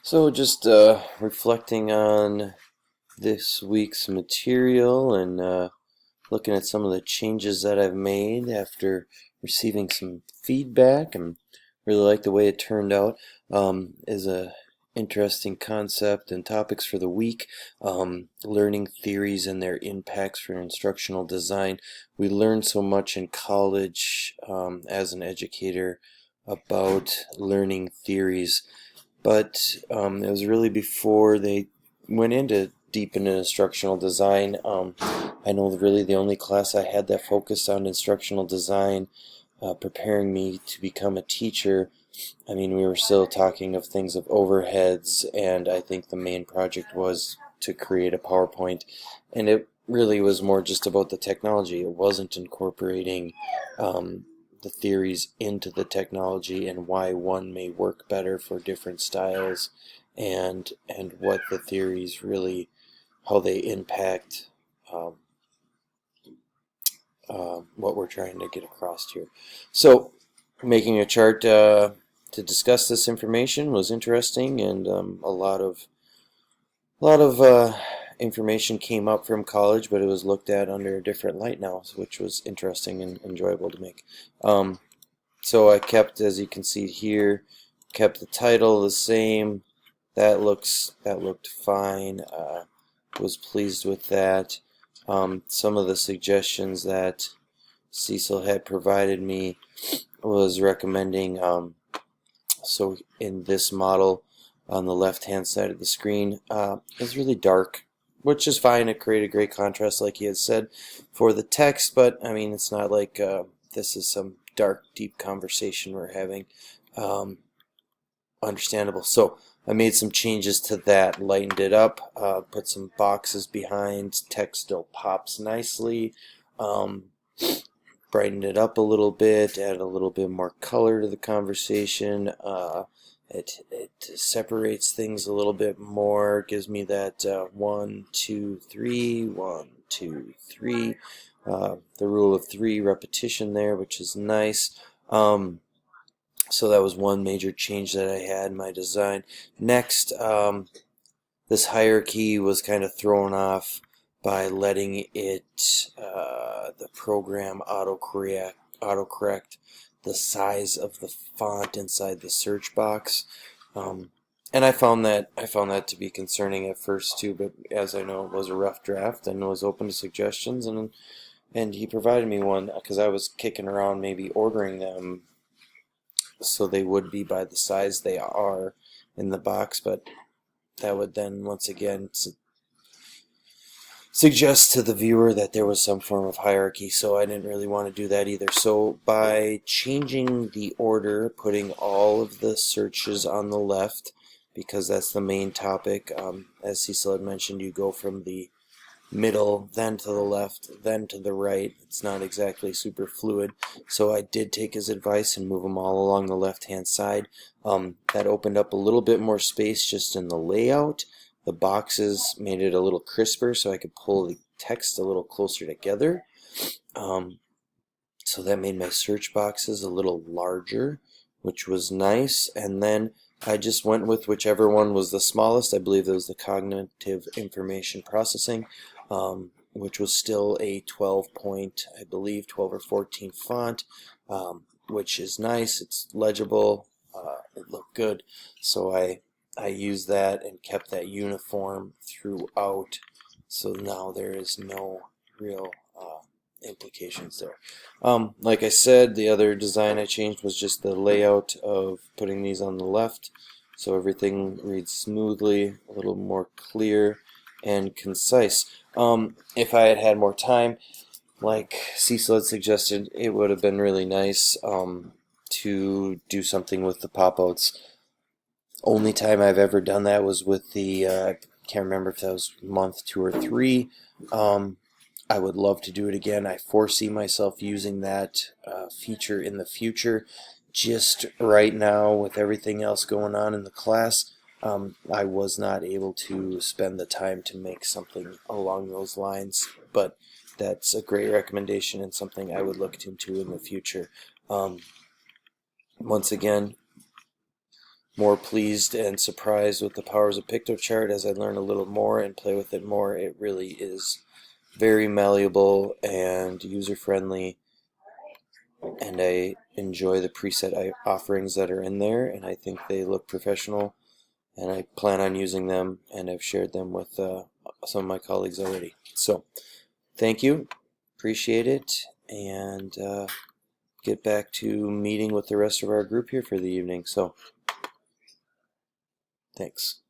So just reflecting on this week's material and looking at some of the changes that I've made after receiving some feedback and really like the way it turned out. Is a interesting concept and topics for the week. Learning theories and their impacts for instructional design. We learn so much in college as an educator about learning theories, but it was really before they went into deep into instructional design. I know really the only class I had that focused on instructional design, preparing me to become a teacher. I mean, we were still talking of things of overheads, and I think the main project was to create a PowerPoint, and it really was more just about the technology. It wasn't incorporating the theories into the technology and why one may work better for different styles, and what the theories really, how they impact um, what we're trying to get across here. So making a chart to discuss this information was interesting, and a lot of information came up from college, but it was looked at under a different light now, which was interesting and enjoyable to make. So I kept, as you can see here, kept the title the same. That looked fine. Was pleased with that. Some of the suggestions that Cecil had provided me was recommending, so in this model on the left hand side of the screen, it's really dark, which is fine. It created great contrast like he had said for the text, but I mean, it's not like this is some dark deep conversation we're having. Understandable. So I made some changes to that, lightened it up, put some boxes behind, text still pops nicely, um, brightened it up a little bit, added a little bit more color to the conversation. It separates things a little bit more, gives me that 1, 2, 3, 1, 2, 3, the rule of 3 repetition there, which is nice. So that was one major change that I had in my design. Next, this hierarchy was kind of thrown off by letting it, the program autocorrect the size of the font inside the search box. And I found that to be concerning at first too, but as I know, it was a rough draft and was open to suggestions, and he provided me one because I was kicking around maybe ordering them so they would be by the size they are in the box, but that would then once again suggest to the viewer that there was some form of hierarchy, so I didn't really want to do that either. So by changing the order, putting all of the searches on the left, because that's the main topic, as Cecil had mentioned, you go from the middle, then to the left, then to the right. It's not exactly super fluid, so I did take his advice and move them all along the left hand side. That opened up a little bit more space just in the layout. The boxes made it a little crisper, so I could pull the text a little closer together. So that made my search boxes a little larger, which was nice. And then I just went with whichever one was the smallest. I believe it was the cognitive information processing, which was still a 12 point, I believe 12 or 14 font, which is nice. It's legible. It looked good. So I used that and kept that uniform throughout. So now there is no real implications there. Like I said, the other design I changed was just the layout of putting these on the left, so everything reads smoothly, a little more clear and concise. If I had had more time, like Cecil had suggested, it would have been really nice to do something with the pop-outs. Only time I've ever done that was with the, I can't remember if that was month 2 or 3. I would love to do it again. I foresee myself using that feature in the future. Just right now, with everything else going on in the class, I was not able to spend the time to make something along those lines, but that's a great recommendation and something I would look into in the future. Once again, more pleased and surprised with the powers of PictoChart as I learn a little more and play with it more. It really is very malleable and user-friendly, and I enjoy the preset offerings that are in there, and I think they look professional, and I plan on using them, and I've shared them with some of my colleagues already. So thank you, appreciate it, and get back to meeting with the rest of our group here for the evening. So thanks.